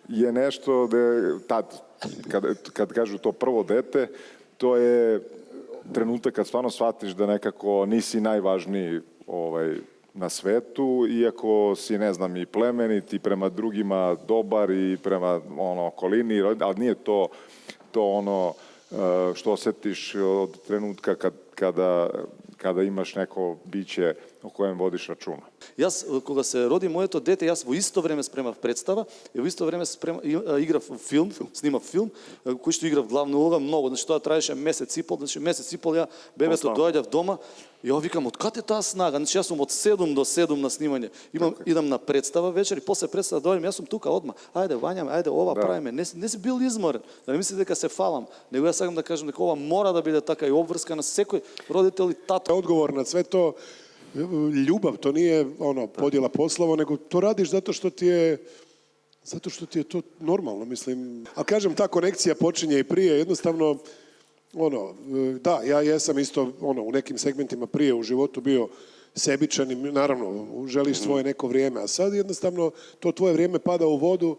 je nešto da tad, kad kažu to prvo dete, to je trenutak kad stvarno shvatiš da nekako nisi najvažniji na svetu, iako si, ne znam, i plemenit i prema drugima dobar i prema okolini, ali nije to ono što osjetiš od trenutka kada imaš neko biće o kojem vodiš računa. Jaz, kога se rodi moето dete, jaz v isto време спремав представа и во исто време играв филм, снимав филм, кој што играв главна улога многу, значи тоа траеше месец и пол, значи месец и пол ја бебето доаѓав дома и ја викам од каде таа снага, значи јас сум од 7 до 7 на снимање. Идам на представа вечер и после представа доаѓам, јас сум тука одма. Ајде вањаме, ајде ова правиме. Не си бил изморен. Да не мислите дека се фалам, него јас сакам да кажам дека ова мора да биде така и обврскана секој родител и тато. Odgovor na sve to, ljubav, to nije podjela poslova, nego to radiš zato što ti je to normalno, mislim. A kažem, ta konekcija počinje i prije, jednostavno, da, ja jesam isto, u nekim segmentima prije u životu bio sebičan i naravno želiš svoje neko vrijeme, a sad jednostavno to tvoje vrijeme pada u vodu.